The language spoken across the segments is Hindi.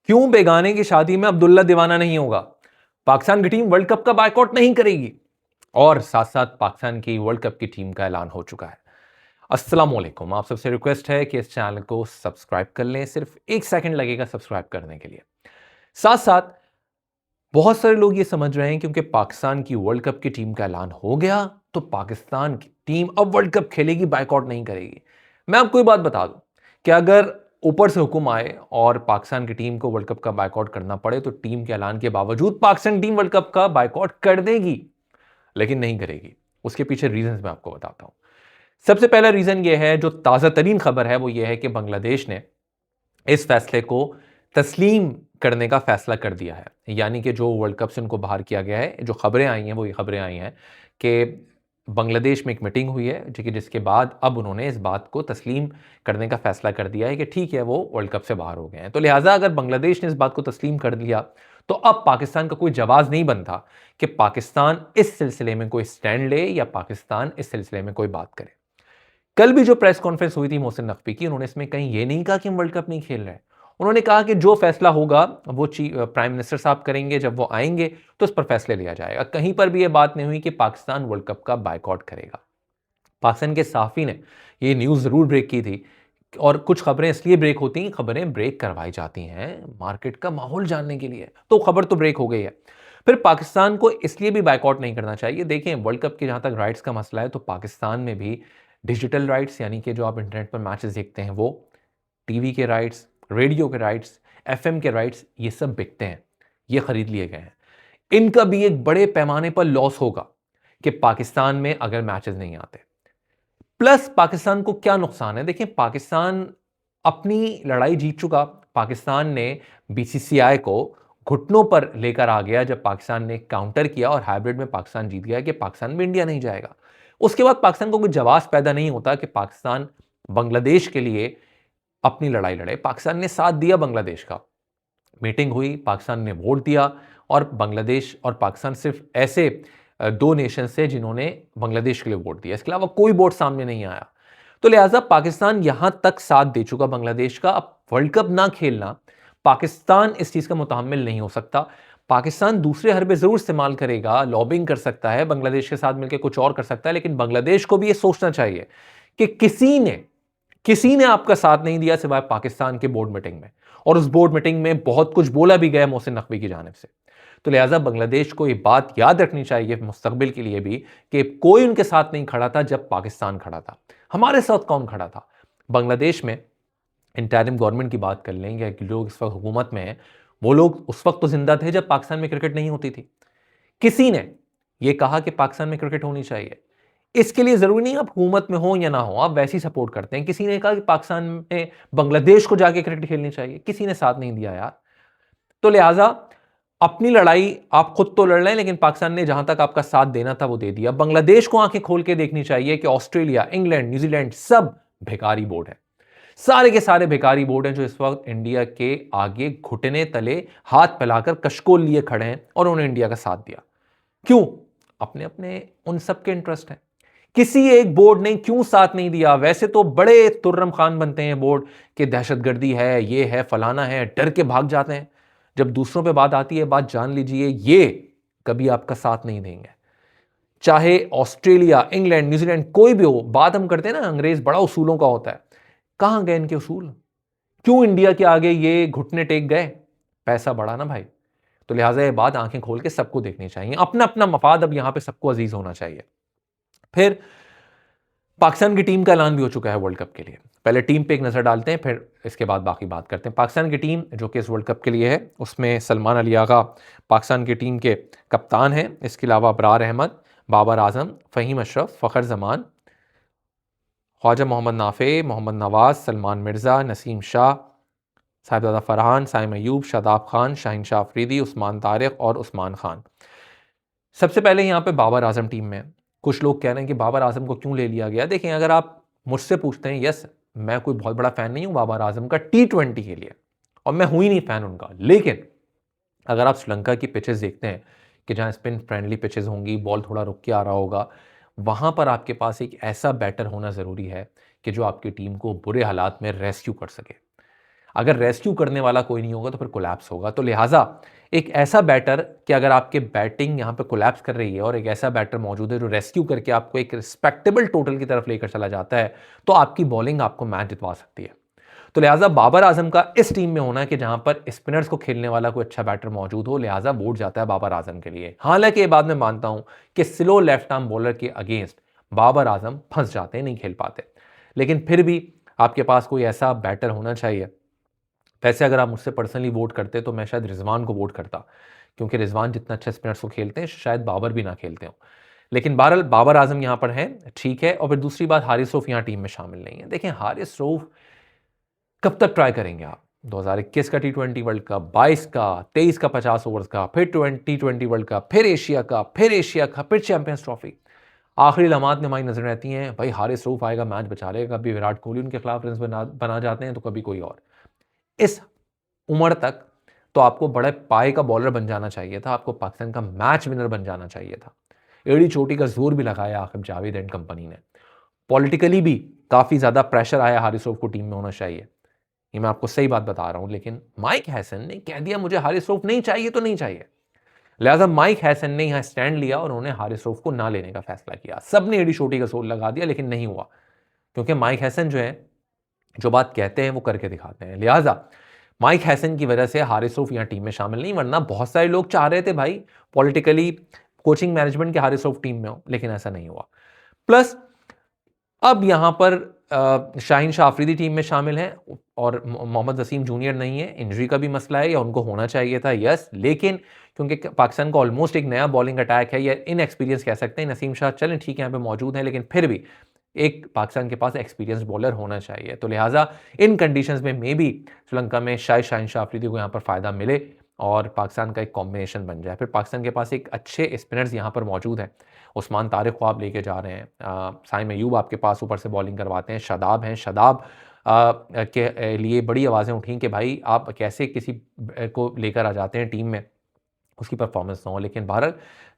क्यों बेगाने की शादी में अब्दुल्ला दीवाना नहीं होगा? पाकिस्तान की टीम वर्ल्ड कप का बायकॉट नहीं करेगी। और साथ साथ पाकिस्तान की वर्ल्ड कप की टीम का ऐलान हो चुका है। अस्सलाम वालेकुम, आप सबसे रिक्वेस्ट है कि इस चैनल को सब्सक्राइब कर लें। सिर्फ 1 सेकंड लगेगा सब्सक्राइब करने के लिए। साथ साथ बहुत सारे लोग ये समझ रहे हैं क्योंकि पाकिस्तान की वर्ल्ड कप की टीम का ऐलान हो गया तो पाकिस्तान की टीम अब वर्ल्ड कप खेलेगी, बायकॉट नहीं करेगी। मैं आपको ये बात बता दूं कि अगर ऊपर से हुक्म आए और पाकिस्तान की टीम को वर्ल्ड कप का बायकॉट करना पड़े तो टीम के ऐलान के बावजूद पाकिस्तान टीम वर्ल्ड कप का बायकॉट कर देगी, लेकिन नहीं करेगी। उसके पीछे रीजंस मैं आपको बताता हूं। सबसे पहला रीजन यह है, जो ताजा तरीन खबर है वो यह है कि बांग्लादेश ने इस फैसले को तस्लीम करने का फैसला कर दिया है। यानी कि जो वर्ल्ड कप से उनको बाहर किया गया है, जो खबरें आई हैं वो ये खबरें आई हैं कि बांग्लादेश में एक मीटिंग हुई है, जिसके बाद अब उन्होंने इस बात को तस्लीम करने का फैसला कर दिया है कि ठीक है, वो वर्ल्ड कप से बाहर हो गए हैं। तो लिहाजा अगर बांग्लादेश ने इस बात को तस्लीम कर लिया तो अब पाकिस्तान का कोई जवाब नहीं बनता कि पाकिस्तान इस सिलसिले में कोई स्टैंड ले या पाकिस्तान इस सिलसिले में कोई बात करे। कल भी जो प्रेस कॉन्फ्रेंस हुई थी मोहसिन नकवी की, उन्होंने इसमें कहीं ये नहीं कहा कि हम वर्ल्ड कप नहीं खेल रहे हैं। उन्होंने कहा कि जो फैसला होगा वो प्राइम मिनिस्टर साहब करेंगे, जब वो आएंगे तो उस पर फैसले लिया जाएगा। कहीं पर भी ये बात नहीं हुई कि पाकिस्तान वर्ल्ड कप का बायकॉट करेगा। पाकिस्तान के सहाफ़ी ने ये न्यूज़ ज़रूर ब्रेक की थी, और कुछ खबरें इसलिए ब्रेक होती हैं, खबरें ब्रेक करवाई जाती हैं मार्केट का माहौल जानने के लिए, तो खबर तो ब्रेक हो गई है। फिर पाकिस्तान को इसलिए भी बायकॉट नहीं करना चाहिए। देखें, वर्ल्ड कप के जहाँ तक राइट्स का मसला है तो पाकिस्तान में भी डिजिटल राइट्स, यानी कि जो आप इंटरनेट पर मैचेस देखते हैं वो, टीवी के राइट्स, रेडियो के राइट्स, एफएम के राइट्स, ये सब बिकते हैं, ये खरीद लिए गए हैं। इनका भी एक बड़े पैमाने पर लॉस होगा कि पाकिस्तान में अगर मैचेस नहीं आते। प्लस पाकिस्तान को क्या नुकसान है? देखिए, पाकिस्तान अपनी लड़ाई जीत चुका। पाकिस्तान ने बीसीसीआई को घुटनों पर लेकर आ गया जब पाकिस्तान ने काउंटर किया और हाइब्रिड में पाकिस्तान जीत गया कि पाकिस्तान में इंडिया नहीं जाएगा। उसके बाद पाकिस्तान को कोई जवाब पैदा नहीं होता कि पाकिस्तान बांग्लादेश के लिए अपनी लड़ाई लड़े। पाकिस्तान ने साथ दिया बांग्लादेश का, मीटिंग हुई, पाकिस्तान ने वोट दिया, और बांग्लादेश और पाकिस्तान सिर्फ ऐसे दो नेशन से जिन्होंने बांग्लादेश के लिए वोट दिया, इसके अलावा कोई वोट सामने नहीं आया। तो लिहाजा पाकिस्तान यहां तक साथ दे चुका बांग्लादेश का। अब वर्ल्ड कप ना खेलना, पाकिस्तान इस चीज का मुतहम्मिल नहीं हो सकता। पाकिस्तान दूसरे हरबे जरूर इस्तेमाल करेगा, लॉबिंग कर सकता है, बांग्लादेश के साथ मिलकर कुछ और कर सकता है, लेकिन बांग्लादेश को भी यह सोचना चाहिए कि किसी ने आपका साथ नहीं दिया सिवाय पाकिस्तान के बोर्ड मीटिंग में, और उस बोर्ड मीटिंग में बहुत कुछ बोला भी गया मोहसिन नकवी की जानिब से। तो लिहाजा बांग्लादेश को यह बात याद रखनी चाहिए मुस्तकबिल के लिए भी कि कोई उनके साथ नहीं खड़ा था जब पाकिस्तान खड़ा था। हमारे साथ कौन खड़ा था? बांग्लादेश में इंटरिम गवर्नमेंट की बात कर लें, या कि लोग इस वक्त हुकूमत में हैं, वो लोग उस वक्त तो जिंदा थे जब पाकिस्तान में क्रिकेट नहीं होती थी। किसी ने यह कहा कि पाकिस्तान में क्रिकेट होनी चाहिए? इसके लिए जरूरी नहीं आप हुकूमत में हो या ना हो, आप वैसे ही सपोर्ट करते हैं। किसी ने कहा कि पाकिस्तान में बांग्लादेश को जाके क्रिकेट खेलनी चाहिए? किसी ने साथ नहीं दिया यार। तो लिहाजा अपनी लड़ाई आप खुद तो लड़ रहे हैं, लेकिन पाकिस्तान ने जहां तक आपका साथ देना था वो दे दिया। बांग्लादेश को आंखें खोल के देखनी चाहिए कि ऑस्ट्रेलिया, इंग्लैंड, न्यूजीलैंड सब भिखारी बोर्ड है। सारे के सारे भिखारी बोर्ड हैं जो इस वक्त इंडिया के आगे घुटने तले हाथ फैलाकर कशकोल लिए खड़े हैं, और उन्होंने इंडिया का साथ दिया। क्यों? अपने अपने उन सबके इंटरेस्ट हैं। किसी एक बोर्ड ने क्यों साथ नहीं दिया? वैसे तो बड़े तुर्रम खान बनते हैं बोर्ड कि दहशतगर्दी है, ये है, फलाना है, डर के भाग जाते हैं। जब दूसरों पे बात आती है, बात जान लीजिए, ये कभी आपका साथ नहीं देंगे। चाहे ऑस्ट्रेलिया, इंग्लैंड, न्यूजीलैंड कोई भी हो। बात हम करते हैं ना, अंग्रेज बड़ा उसूलों का होता है। कहां गए इनके उसूल? क्यों इंडिया के आगे ये घुटने टेक गए? पैसा बढ़ा ना भाई। तो लिहाजा ये बात आंखें खोल के सबको देखनी चाहिए। अपना अपना मफाद अब यहां पे सबको अजीज होना चाहिए। फिर पाकिस्तान की टीम का ऐलान भी हो चुका है वर्ल्ड कप के लिए। पहले टीम पे एक नजर डालते हैं, फिर इसके बाद बाकी बात करते हैं। पाकिस्तान की टीम जो कि इस वर्ल्ड कप के लिए है, उसमें सलमान अली आगा पाकिस्तान की टीम के कप्तान हैं। इसके अलावा अबरार अहमद, बाबर आजम, फ़हीम अशरफ, फ़खर जमान, ख्वाजा मोहम्मद नाफे, मोहम्मद नवाज, सलमान मिर्ज़ा, नसीम शाह, साहिबजादा फरहान, साइम अयूब, शादाब खान, शाहीन शाह अफरीदी, उस्मान तारिक और उस्मान खान। सबसे पहले यहाँ पे बाबर आजम टीम में। कुछ लोग कह रहे हैं कि बाबर आजम को क्यों ले लिया गया। देखें, अगर आप मुझसे पूछते हैं, यस, मैं कोई बहुत बड़ा फ़ैन नहीं हूँ बाबर आजम का T20 के लिए, और मैं हुई नहीं फ़ैन उनका, लेकिन अगर आप श्रीलंका की पिचेस देखते हैं कि जहाँ स्पिन फ्रेंडली पिचेस होंगी, बॉल थोड़ा रुक के आ रहा होगा, वहाँ पर आपके पास एक ऐसा बैटर होना ज़रूरी है कि जो आपकी टीम को बुरे हालात में रेस्क्यू कर सके। अगर रेस्क्यू करने वाला कोई नहीं होगा तो फिर कोलैप्स होगा। तो लिहाजा एक ऐसा बैटर कि अगर आपके बैटिंग यहाँ पे कोलैप्स कर रही है और एक ऐसा बैटर मौजूद है जो रेस्क्यू करके आपको एक रिस्पेक्टेबल टोटल की तरफ लेकर चला जाता है, तो आपकी बॉलिंग आपको मैच जितवा सकती है। तो लिहाजा बाबर आजम का इस टीम में होना कि जहां पर स्पिनर्स को खेलने वाला कोई अच्छा बैटर मौजूद हो, लिहाजा वोट जाता है बाबर आजम के लिए। हालांकि ये बात मैं मानता हूं कि स्लो लेफ्ट आर्म बॉलर के अगेंस्ट बाबर आजम फंस जाते हैं, नहीं खेल पाते, लेकिन फिर भी आपके पास कोई ऐसा बैटर होना चाहिए। वैसे अगर आप मुझसे पर्सनली वोट करते तो मैं शायद रिजवान को वोट करता, क्योंकि रिजवान जितना अच्छा स्पिनर्स को खेलते हैं शायद बाबर भी ना खेलते हो। लेकिन बहरहाल बाबर आजम यहां पर है, ठीक है। और फिर दूसरी बात, हारिस रऊफ यहां टीम में शामिल नहीं है। देखें, हारिस रऊफ कब तक ट्राई करेंगे आप? 2021 का T20 वर्ल्ड कप, 22 का, 23 का 50 ओवर्स का, फिर T20 वर्ल्ड कप, फिर एशिया कप, फिर चैंपियंस ट्रॉफी। आखिरी लम्हात में हमारी नजर रहती हैं भाई हारिस रऊफ आएगा, मैच बचा लेगा। कभी विराट कोहली उनके खिलाफ रन बना जाते हैं तो कभी कोई और। इस उम्र तक तो आपको बड़े पाए का बॉलर बन जाना चाहिए था, आपको पाकिस्तान का मैच विनर बन जाना चाहिए था। एड़ी चोटी का जोर भी लगाया आखिर जावेद एंड कंपनी ने। पॉलिटिकली भी काफी ज्यादा प्रेशर आया, हारिस रऊफ को टीम में होना चाहिए, ये मैं आपको सही बात बता रहा हूं। लेकिन माइक हैसन ने कह दिया मुझे हारिस रऊफ नहीं चाहिए तो नहीं चाहिए। लिहाजा माइक हैसन ने यहां स्टैंड लिया और उन्होंने हारिस रऊफ को ना लेने का फैसला किया। सबने एडी छोटी का सोल लगा दिया, लेकिन नहीं हुआ, क्योंकि माइक हैसन जो है, जो बात कहते हैं वो करके दिखाते हैं। लिहाजा माइक हैसन की वजह से हारिस रऊफ यहां टीम में शामिल नहीं, वरना बहुत सारे लोग चाह रहे थे भाई पॉलिटिकली कोचिंग मैनेजमेंट के हारिस रऊफ टीम में हो, लेकिन ऐसा नहीं हुआ। प्लस अब यहां पर शाहीन शाह अफरीदी टीम में शामिल हैं और मोहम्मद वसीम जूनियर नहीं है। इंजरी का भी मसला है, या उनको होना चाहिए था, यस, लेकिन क्योंकि पाकिस्तान का ऑलमोस्ट एक नया बॉलिंग अटैक है, या इनएक्सपीरियंस कह सकते हैं। नसीम शाह चलें ठीक है यहाँ पे मौजूद हैं, लेकिन फिर भी एक पाकिस्तान के पास एक्सपीरियंस बॉलर होना चाहिए। तो लिहाजा इन कंडीशंस में मे बी श्रीलंका में शायद शाहीन शाह अफरीदी को यहाँ पर फायदा मिले और पाकिस्तान का एक कॉम्बिनेशन बन जाए। फिर पाकिस्तान के पास एक अच्छे स्पिनर्स यहाँ पर मौजूद हैं। उस्मान तारिक को आप लेके जा रहे हैं, साइम अयूब आपके पास ऊपर से बॉलिंग करवाते हैं, शादाब हैं। शादाब के लिए बड़ी आवाज़ें उठी कि भाई आप कैसे किसी को लेकर आ जाते हैं टीम में, उसकी परफॉर्मेंस ना हो। लेकिन बहरहाल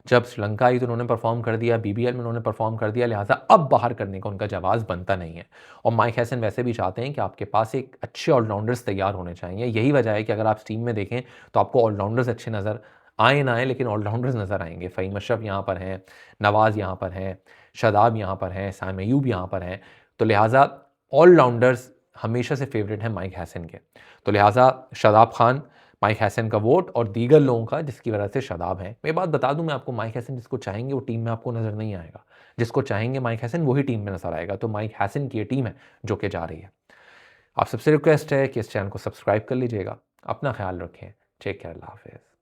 जब श्रीलंका आई तो उन्होंने परफॉर्म कर दिया, बीबीएल में उन्होंने परफॉर्म कर दिया, लिहाजा अब बाहर करने का उनका जवाब बनता नहीं है। और माइक हैसन वैसे भी चाहते हैं कि आपके पास एक अच्छे ऑलराउंडर्स तैयार होने चाहिए। यही वजह है कि अगर आप टीम में देखें तो आपको ऑलराउंडर्स अच्छे नज़र आए ना आए, लेकिन ऑलराउंडर्स नज़र आएंगे। फ़हीम अशरफ यहाँ पर हैं, नवाज़ यहाँ पर हैं, शादाब यहाँ पर हैं, साइम अयूब यहाँ पर हैं। तो लिहाजा ऑलराउंडर्स हमेशा से फेवरेट हैं माइक हैसन के। तो लिहाजा शादाब खान, माइक हैसन का वोट और दीगर लोगों का, जिसकी वजह से शादाब हैं। मैं बात बता दूं मैं आपको, माइक हैसन जिसको चाहेंगे वो टीम में आपको नज़र नहीं आएगा, जिसको चाहेंगे माइक हैसन वही टीम में नजर आएगा। तो माइक हैसन की ये टीम है जो कि जा रही है। आप सबसे रिक्वेस्ट है कि इस चैनल को सब्सक्राइब कर लीजिएगा। अपना ख्याल रखें। टेक केयर, अल्लाह हाफिज़।